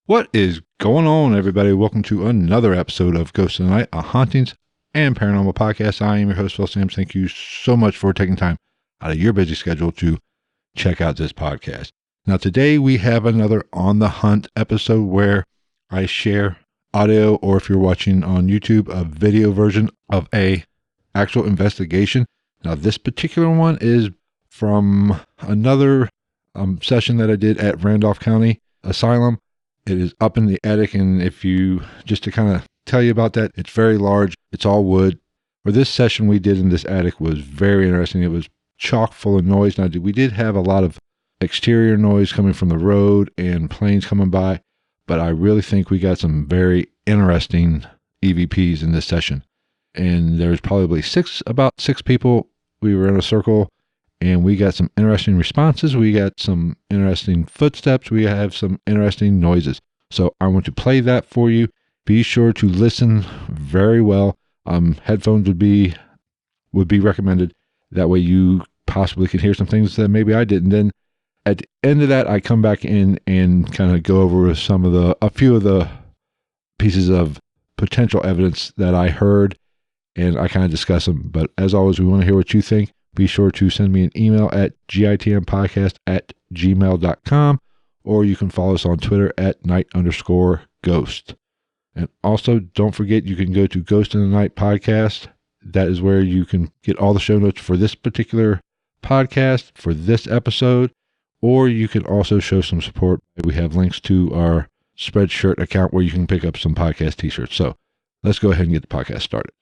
What is going on, everybody? Welcome to another episode of Ghost in the Night, a hauntings and paranormal podcast. I am your host, Phil Sams. Thank you so much for taking time out of your busy schedule to check out this podcast. Now, today we have another On the Hunt episode where I share audio, or if you're watching on YouTube, a video version of a actual investigation. Now, this particular one is from another session that I did at Randolph County Asylum. It is up in the attic, and just to kind of tell you about that, it's very large. It's all wood. For this session we did in this attic was very interesting. It was chock full of noise. Now, we did have a lot of exterior noise coming from the road and planes coming by, but I really think we got some very interesting EVPs in this session. And there's probably about six people. We were in a circle, and we got some interesting responses. We got some interesting footsteps. We have some interesting noises. So I want to play that for you. Be sure to listen very well. Headphones would be recommended. That way you possibly can hear some things that maybe I didn't. Then at the end of that, I come back in and kind of go over a few of the pieces of potential evidence that I heard, and I kind of discuss them. But as always, we want to hear what you think. Be sure to send me an email at gitmpodcast@gmail.com, or you can follow us on Twitter at night_ghost. And also, don't forget, you can go to Ghost in the Night Podcast. That is where you can get all the show notes for this particular podcast, for this episode, or you can also show some support. We have links to our Spreadshirt account where you can pick up some podcast t-shirts. So let's go ahead and get the podcast started.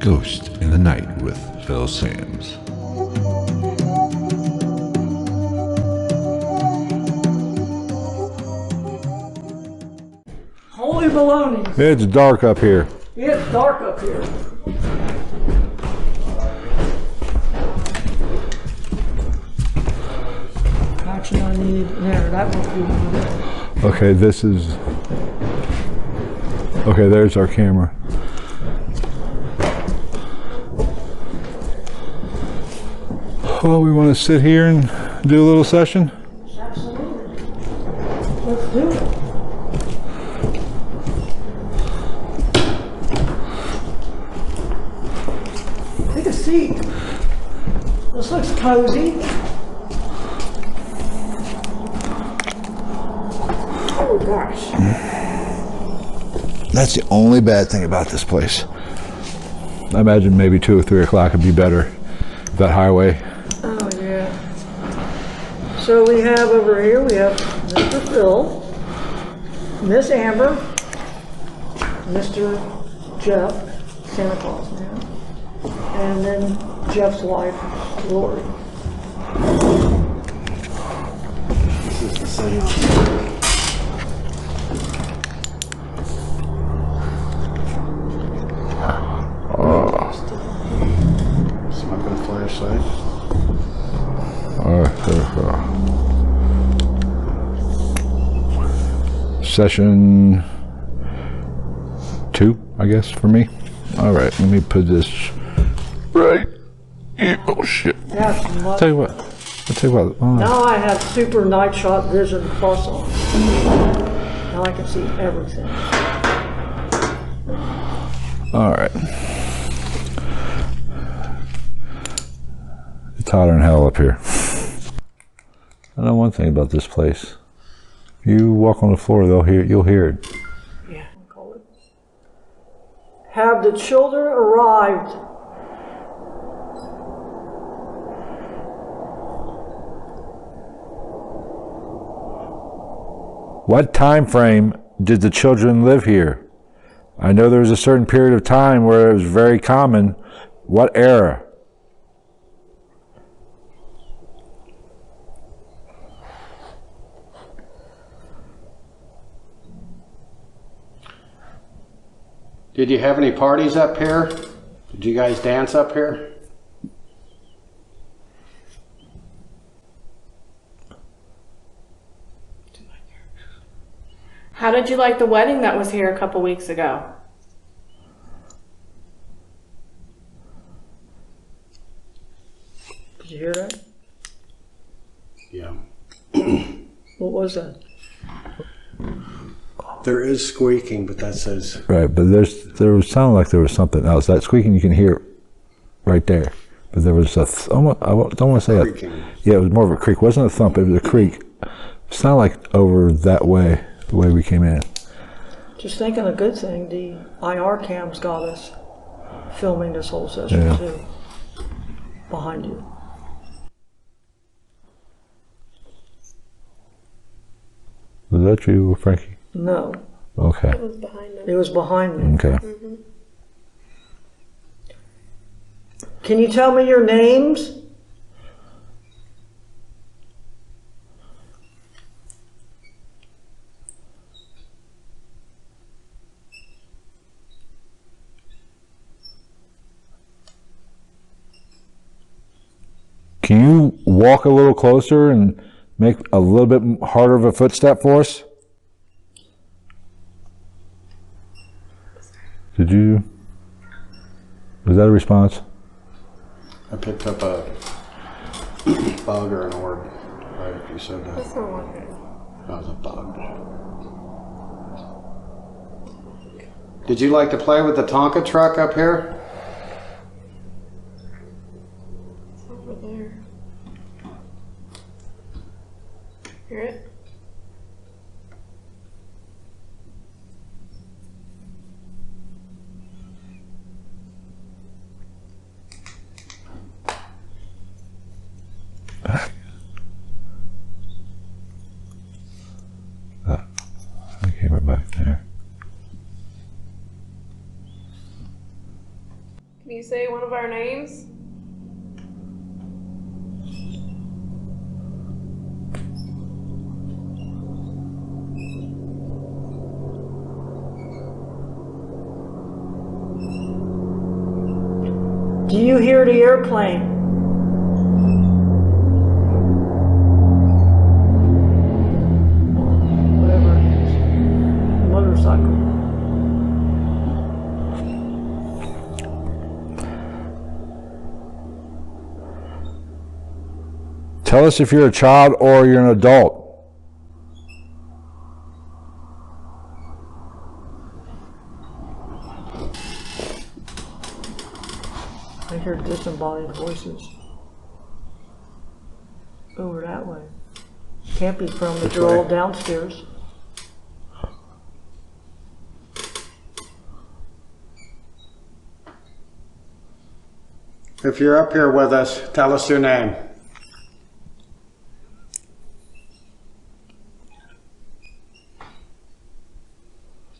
Ghost in the Night with Phil Sams. Holy baloney. It's dark up here. It's dark up here. Actually, I need there. That must be one. Okay, there's our camera. Well, we want to sit here and do a little session? Absolutely. Let's do it. Take a seat. This looks cozy. Oh gosh. That's the only bad thing about this place. I imagine maybe 2 or 3 o'clock would be better. That highway. Oh yeah. So we have over here, we have Mr. Phil, Miss Amber, Mr. Jeff, Santa Claus man, and then Jeff's wife, Lori. This is the setting up. Smoking a flashlight. Session 2, I guess, for me. All right, let me put this right here. Oh, shit. That's much. I'll tell you what. Now I have Super Night Shot Vision Plus on. Now I can see everything. All right. It's hotter than hell up here. I know one thing about this place. If you walk on the floor, you'll hear it. Yeah. Have the children arrived? What time frame did the children live here? I know there was a certain period of time where it was very common. What era? Did you have any parties up here? Did you guys dance up here? How did you like the wedding that was here a couple weeks ago? Did you hear that? Yeah. What was that? There is squeaking, but that says Right, but there sounded like there was something else. That squeaking you can hear right there. But there was I don't want to say creaking. yeah, it was more of a creak. It wasn't a thump, it was a creak. It sounded like over that way, the way we came in. Just thinking a good thing, the IR cams got us filming this whole session Yeah. too. Behind you. Was that you, Frankie? No, Okay. It was behind them. it was behind me. Okay. Can you tell me your names? Can you walk a little closer and make a little bit harder of a footstep for us? Did you? Was that a response? I picked up a bug or an orb. Right after you said that. That's not working. That was a bug. Did you like to play with the Tonka truck up here? It's over there. Hear it? Okay, we're back there. Can you say one of our names? Do you hear the airplane? Whatever it is. Motorcycle. Tell us if you're a child or you're an adult. I hear disembodied voices. Over that way. Can't be from the girl way? downstairs. If you're up here with us, tell us your name.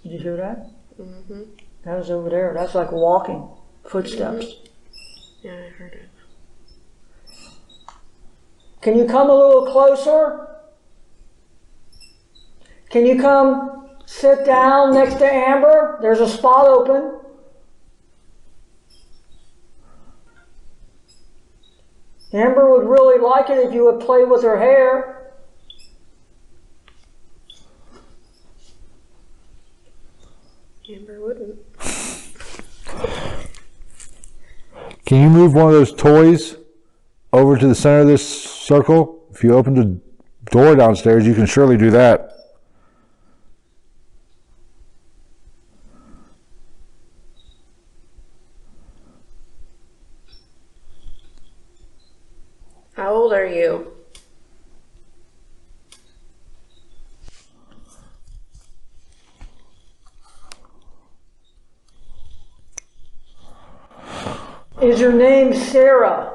Did you hear that? Mm-hmm. That was over there. That's like walking footsteps. Yeah, I heard it. Can you come a little closer? Can you come sit down next to Amber? There's a spot open. Amber would really like it if you would play with her hair. Amber wouldn't. Can you move one of those toys over to the center of this circle? If you open the door downstairs, you can surely do that. How old are you? Is your name Sarah?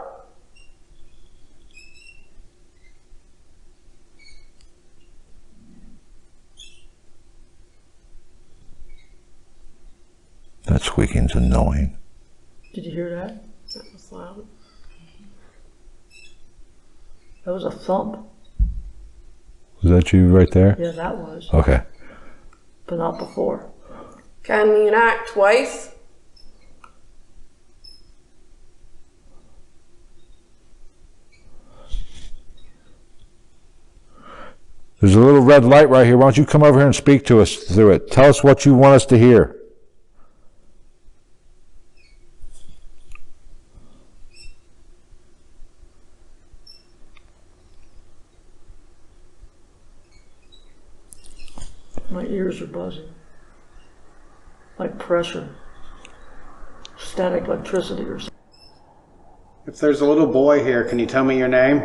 That squeaking's annoying. Did you hear that? That was loud. That was a thump. Was that you right there? Yeah, that was. Okay. But not before. Can you knock twice? There's a little red light right here. Why don't you come over here and speak to us through it? Tell us what you want us to hear. My ears are buzzing. Like pressure. Static electricity or something. If there's a little boy here, can you tell me your name?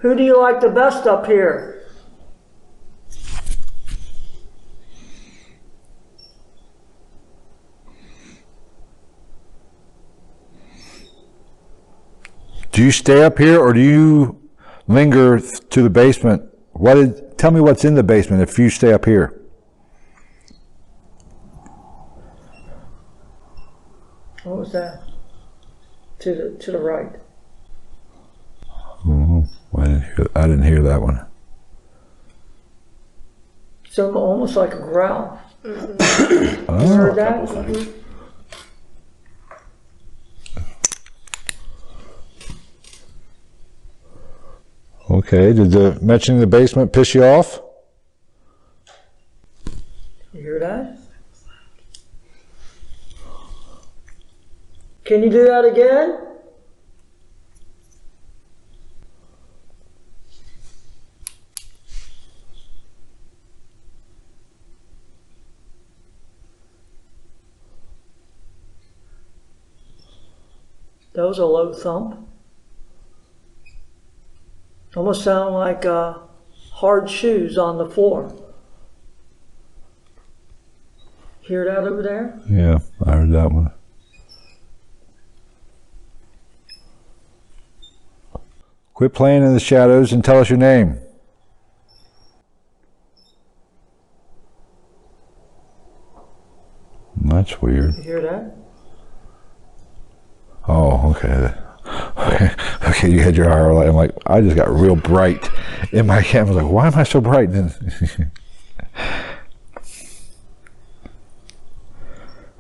Who do you like the best up here? Do you stay up here or do you linger to the basement? Tell me what's in the basement if you stay up here. What was that? To the right. I didn't hear that one. So almost like a growl. Oh. You heard that? Okay, did the mentioning the basement piss you off? You hear that? Can you do that again? That was a low thump. Almost sound like hard shoes on the floor. Hear that over there? Yeah, I heard that one. Quit playing in the shadows and tell us your name. That's weird. You hear that? Oh, okay. Okay, you had your eye light. I'm like, I just got real bright in my camera. I was like, why am I so bright?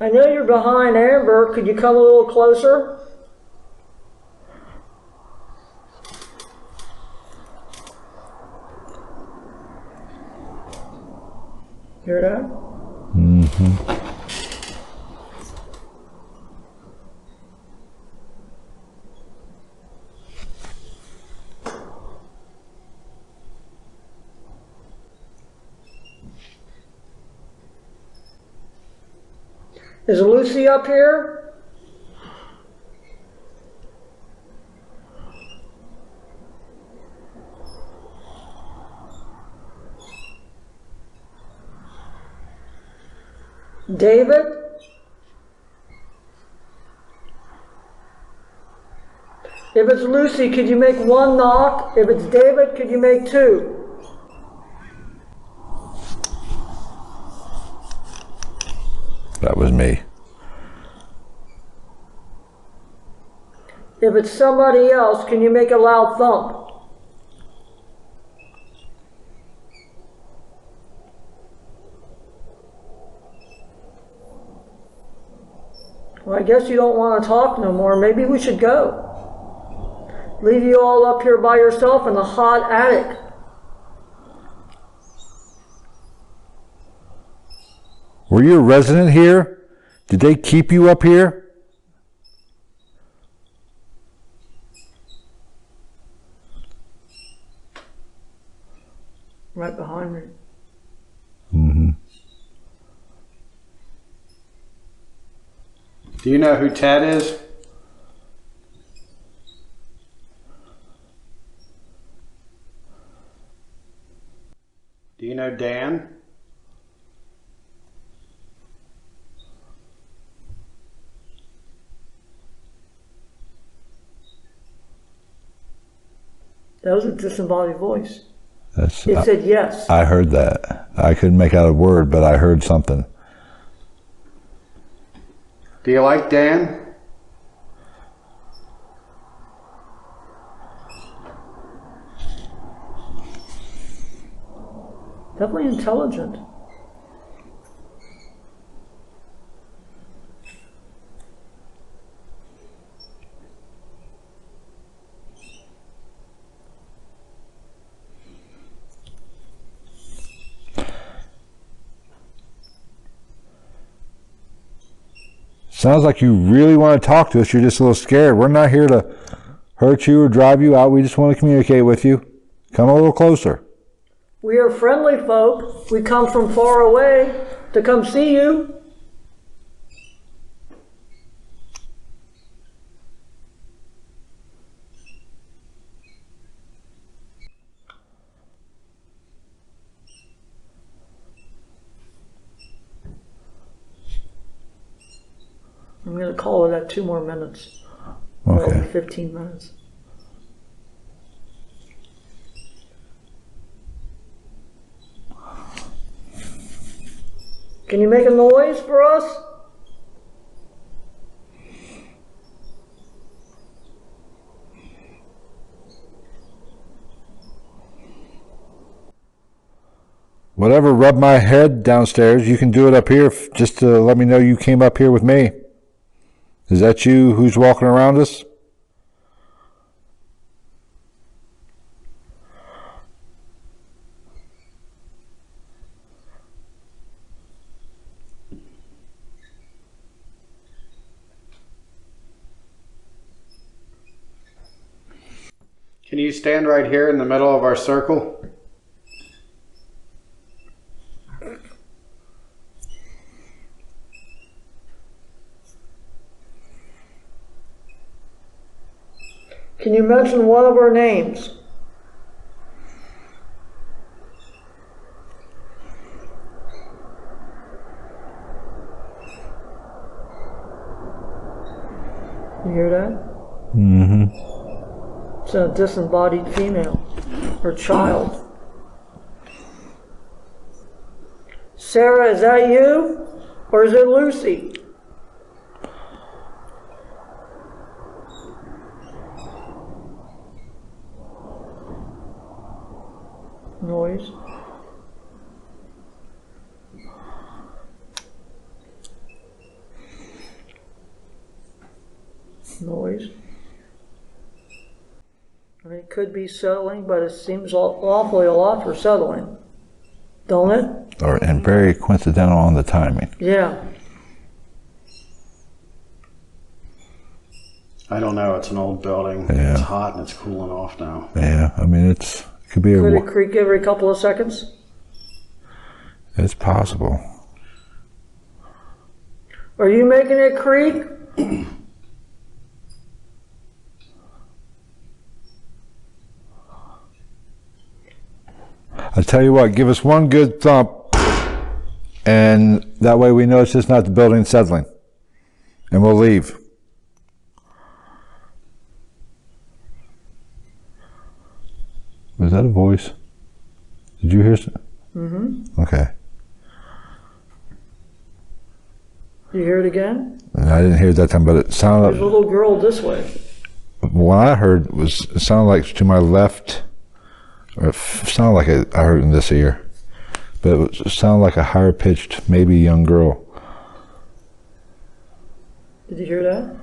I know you're behind Amber. Could you come a little closer? Hear that? Mm-hmm. Is Lucy up here? David? If it's Lucy, could you make one knock? If it's David, could you make two? That was me. If it's somebody else, can you make a loud thump? Well, I guess you don't want to talk no more. Maybe we should go. Leave you all up here by yourself in the hot attic. Were you a resident here? Did they keep you up here? Right behind me. Mm-hmm. Do you know who Ted is? Do you know Dan? That was a disembodied voice. It It said yes. I heard that. I couldn't make out a word, but I heard something. Do you like Dan? Definitely intelligent. sounds like you really want to talk to us. You're just a little scared. We're not here to hurt you or drive you out. We just want to communicate with you. Come a little closer. We are friendly folk. We come from far away to come see you. I'm going to call it at 2 more minutes. Okay. 15 minutes. Can you make a noise for us? Whatever rubbed my head downstairs, you can do it up here just to let me know you came up here with me. Is that you who's walking around us? Can you stand right here in the middle of our circle? Can you mention one of our names? You hear that? Mm-hmm. It's a disembodied female or child. Sarah, is that you? Or is it Lucy? Noise. Noise. I mean, it could be settling, but it seems awfully a lot for settling, don't it? And very coincidental on the timing. Yeah. I don't know. It's an old building. Yeah. It's hot and it's cooling off now. Yeah, I mean, it could be Could it creak every couple of seconds? It's possible. Are you making it creak? I tell you what, give us one good thump, and that way we know it's just not the building settling, and we'll leave. Was that a voice? Did you hear? Mm-hmm. Okay. You hear it again? I didn't hear it that time, but it sounded. There's a little girl this way. What I heard it sounded like to my left, or it sounded like I heard it in this ear, but it sounded like a higher pitched, maybe young girl. Did you hear that?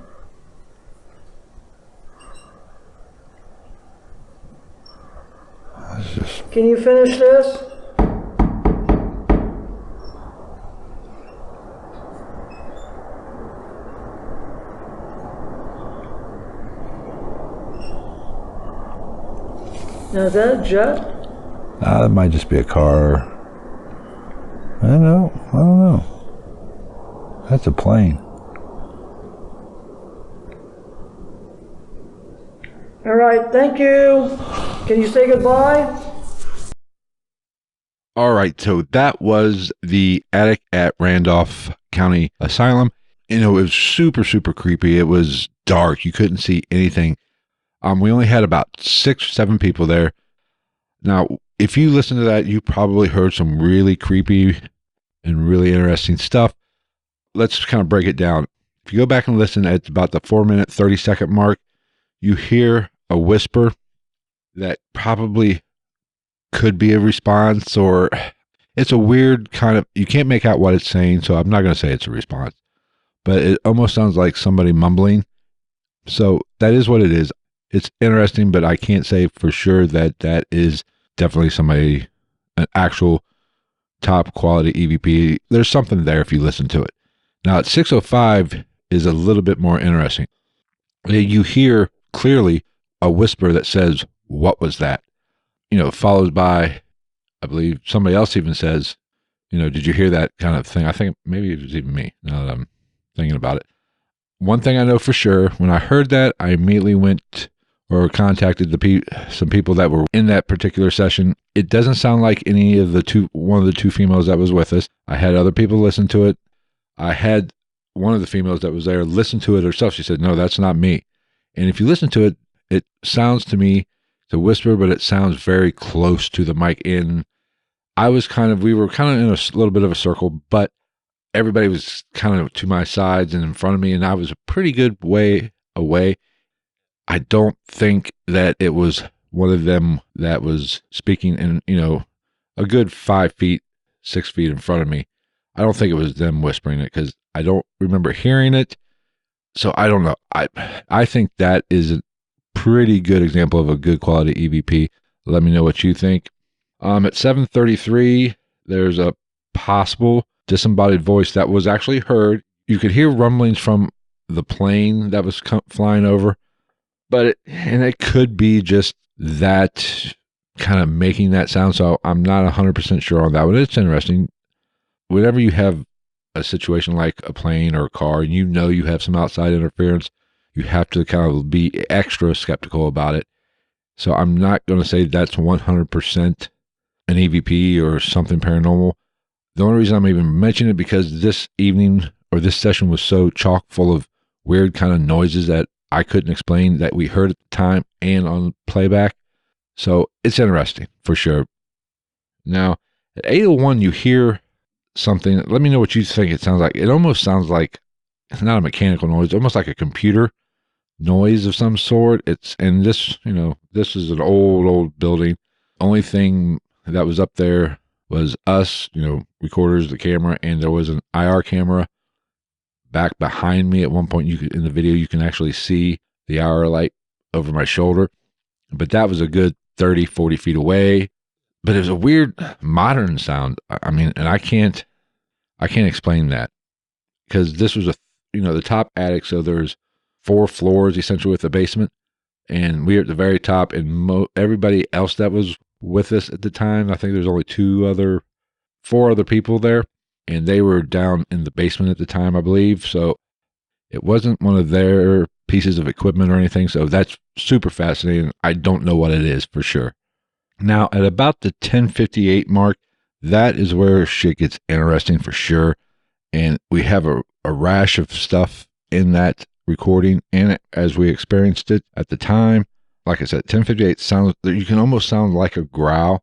Can you finish this? Now is that a jet? That might just be a car. I don't know. That's a plane. All right, thank you. Can you say goodbye? All right, so that was the attic at Randolph County Asylum. You know, it was super, super creepy. It was dark. You couldn't see anything. We only had about 6 or 7 people there. Now, if you listen to that, you probably heard some really creepy and really interesting stuff. Let's kind of break it down. If you go back and listen at about the 4-minute, 30-second mark, you hear a whisper that probably could be a response, or it's a weird kind of, you can't make out what it's saying, so I'm not going to say it's a response, but it almost sounds like somebody mumbling. So that is what it is. It's interesting, but I can't say for sure that that is definitely somebody, an actual top quality EVP. There's something there if you listen to it. Now at 6:05, is a little bit more interesting. You hear clearly a whisper that says, "What was that?" Followed by, I believe somebody else even says, "Did you hear that?" kind of thing. I think maybe it was even me, now that I'm thinking about it. One thing I know for sure, when I heard that, I immediately went or contacted some people that were in that particular session. It doesn't sound like one of the two females that was with us. I had other people listen to it. I had one of the females that was there listen to it herself. She said, "No, that's not me." And if you listen to it, it sounds to me to whisper, but it sounds very close to the mic. And we were kind of in a little bit of a circle, but everybody was kind of to my sides and in front of me, and I was a pretty good way away. I don't think that it was one of them that was speaking in, a good 5 feet, 6 feet in front of me. I don't think it was them whispering it because I don't remember hearing it. So I don't know. I think that is a pretty good example of a good quality EVP. Let me know what you think. At 7:33, there's a possible disembodied voice that was actually heard. You could hear rumblings from the plane that was flying over, but it could be just that kind of making that sound. So I'm not 100% sure on that one. It's interesting. Whenever you have a situation like a plane or a car, and you have some outside interference, you have to kind of be extra skeptical about it. So I'm not going to say that's 100% an EVP or something paranormal. The only reason I'm even mentioning it because this evening or this session was so chock full of weird kind of noises that I couldn't explain that we heard at the time and on playback. So it's interesting for sure. Now at 8:01, you hear something. Let me know what you think it sounds like. It almost sounds like it's not a mechanical noise, almost like a computer noise of some sort. This is an old building. Only thing that was up there was us, recorders, the camera, and there was an IR camera back behind me. At one point, in the video, you can actually see the IR light over my shoulder, but that was a good 30, 40 feet away. But it was a weird modern sound. I mean, and I can't explain that because this was the top attic. So there's 4 floors essentially with the basement, and we were at the very top. And everybody else that was with us at the time, I think there's only 4 other people there, and they were down in the basement at the time, I believe. So it wasn't one of their pieces of equipment or anything. So that's super fascinating. I don't know what it is for sure. Now, at about the 10:58 mark, that is where shit gets interesting for sure. And we have a rash of stuff in that recording. And as we experienced it at the time, like I said, 10:58 sounds, you can almost sound like a growl.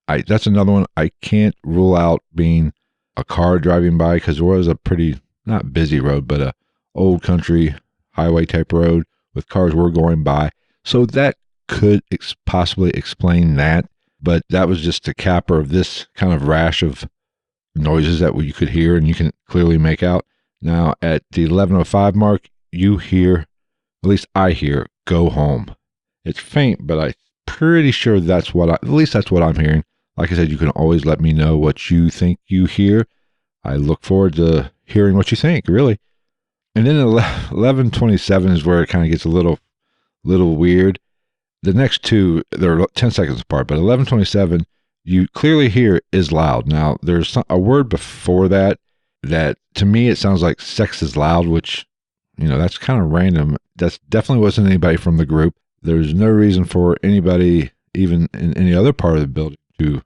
That's another one. I can't rule out being a car driving by because there was a pretty, not busy road, but a old country highway type road with cars were going by. So that could possibly explain that, but that was just a capper of this kind of rash of noises that you could hear and you can clearly make out. Now at the 11:05 mark, you hear, at least I hear, "Go home." It's faint, but I'm pretty sure that's what at least that's what I'm hearing. Like I said, you can always let me know what you think you hear. I look forward to hearing what you think, really. And then 11:27 is where it kind of gets a little weird. The next two, they're 10 seconds apart, but 11:27, you clearly hear "is loud." Now, there's a word before that to me, it sounds like "sex is loud," which, that's kind of random. That definitely wasn't anybody from the group. There's no reason for anybody, even in any other part of the building, to,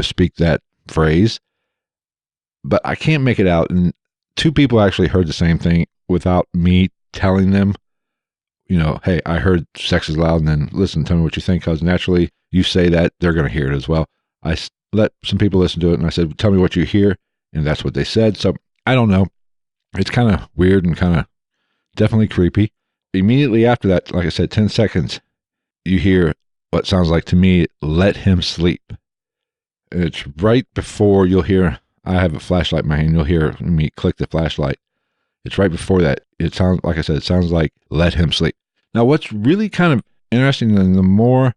speak that phrase. But I can't make it out. And 2 people actually heard the same thing without me telling them, "Hey, I heard sex is loud," and then listen, tell me what you think, because naturally you say that, they're going to hear it as well. I let some people listen to it, and I said, "Tell me what you hear," and that's what they said. So I don't know. It's kind of weird and kind of definitely creepy. Immediately after that, like I said, 10 seconds, you hear what sounds like to me, "Let him sleep." And it's right before you'll hear, I have a flashlight in my hand, you'll hear me click the flashlight. It's right before that. It sounds, like I said, it sounds like "let him sleep." Now, what's really kind of interesting, and the more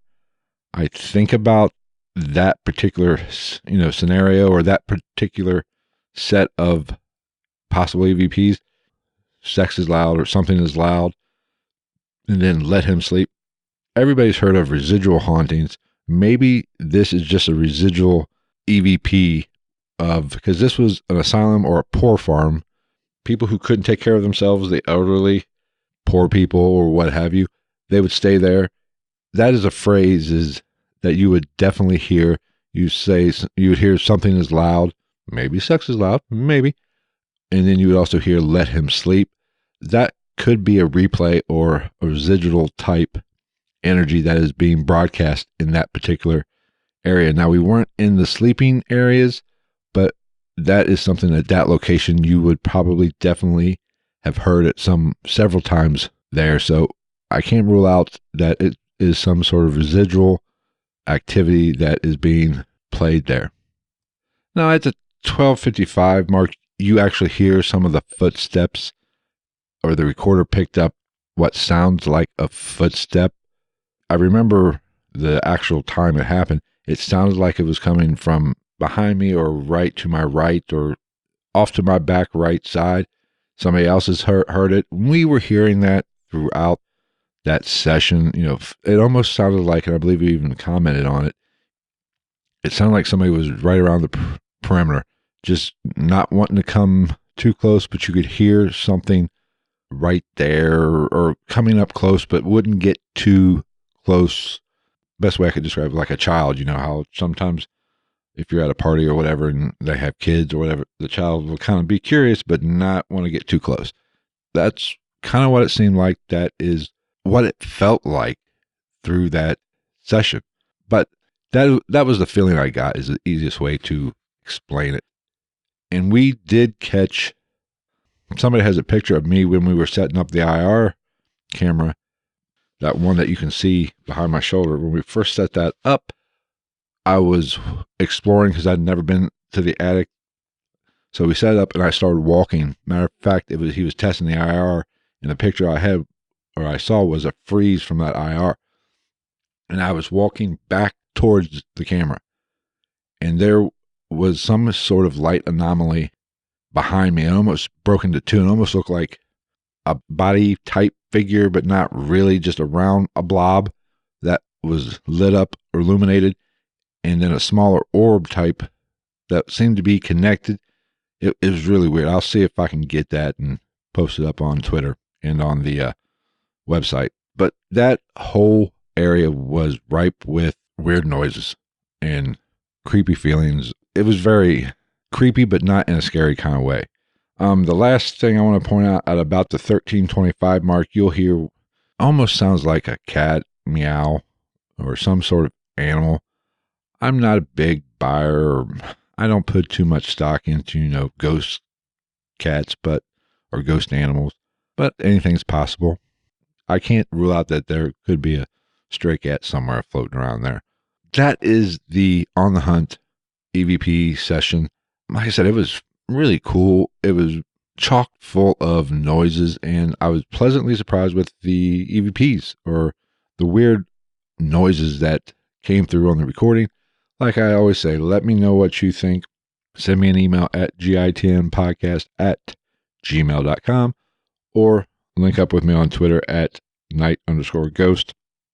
I think about that particular, scenario or that particular set of possible EVPs, sex is loud or something is loud, and then let him sleep. Everybody's heard of residual hauntings. Maybe this is just a residual EVP of, because this was an asylum or a poor farm. People who couldn't take care of themselves, the elderly, poor people, or what have you, they would stay there. That is a phrase that you would definitely hear. You would hear something is loud, maybe sex is loud, maybe, and then you would also hear let him sleep. That could be a replay or a residual type energy that is being broadcast in that particular area. Now, we weren't in the sleeping areas, but that is something at that location you would probably definitely have heard it several times there. So I can't rule out that it is some sort of residual activity that is being played there. Now, at the 12:55 mark, you actually hear some of the footsteps, or the recorder picked up what sounds like a footstep. I remember the actual time it happened. It sounded like it was coming from behind me or right to my right or off to my back right side. Somebody else has heard it. We were hearing that throughout that session. You know, it almost sounded like, and I believe you even commented on it, it sounded like somebody was right around the perimeter, just not wanting to come too close, but you could hear something right there or coming up close, but wouldn't get too close. Best way I could describe it, like a child. You know how sometimes if you're at a party or whatever and they have kids or whatever, the child will kind of be curious but not want to get too close. That's kind of what it seemed like. That is what it felt like through that session. But that was the feeling I got, is the easiest way to explain it. And we did catch, somebody has a picture of me when we were setting up the IR camera, that one that you can see behind my shoulder. When we first set that up, I was exploring because I'd never been to the attic. So we set it up and I started walking. Matter of fact, he was testing the IR, and the picture I saw was a freeze from that IR. And I was walking back towards the camera, and there was some sort of light anomaly behind me. It almost broke into two and almost looked like a body type figure, but not really, just a blob that was lit up or illuminated, and then a smaller orb type that seemed to be connected. It was really weird. I'll see if I can get that and post it up on Twitter and on the website. But that whole area was ripe with weird noises and creepy feelings. It was very creepy, but not in a scary kind of way. The last thing I want to point out, at about the 13:25 mark, you'll hear almost sounds like a cat meow or some sort of animal. I'm not a big buyer, or I don't put too much stock into, ghost cats, or ghost animals, but anything's possible. I can't rule out that there could be a stray cat somewhere floating around there. That is the On the Hunt EVP session. Like I said, it was really cool. It was chock full of noises, and I was pleasantly surprised with the EVPs, or the weird noises that came through on the recording. Like I always say, let me know what you think. Send me an email at gitmpodcast@gmail.com, or link up with me on Twitter at night_ghost.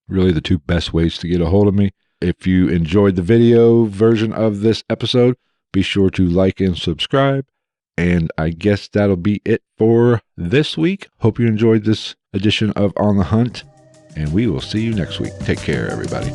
Really the two best ways to get a hold of me. If you enjoyed the video version of this episode, be sure to like and subscribe. And I guess that'll be it for this week. Hope you enjoyed this edition of On the Hunt, and we will see you next week. Take care, everybody.